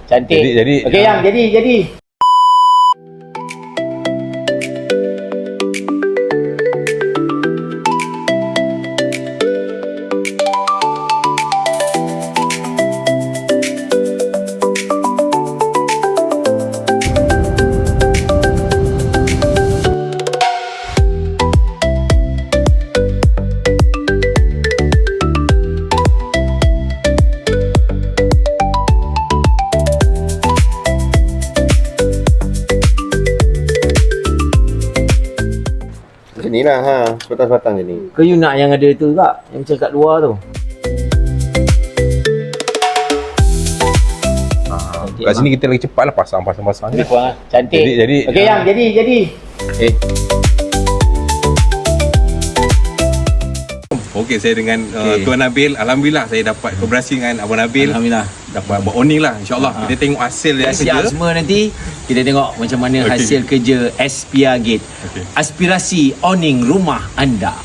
Cantik. Jadi Okey yang jadi. Macam ni lah sebatang-sebatang je ni. Ke you nak yang ada tu juga, yang macam kat luar tu. kat sini kita lagi cepat lah pasang Lebih kurang lah. Cantik. Jadi Okey yang jadi. Okey, saya dengan Tuan Nabil, alhamdulillah saya dapat kolaborasi dengan Abang Nabil. Alhamdulillah. Dapat buat owning lah, insyaAllah. Kita tengok hasil dia Siap kerja. semua nanti. Kita tengok macam mana hasil kerja Aspia Gate. Okey. Aspirasi owning rumah anda.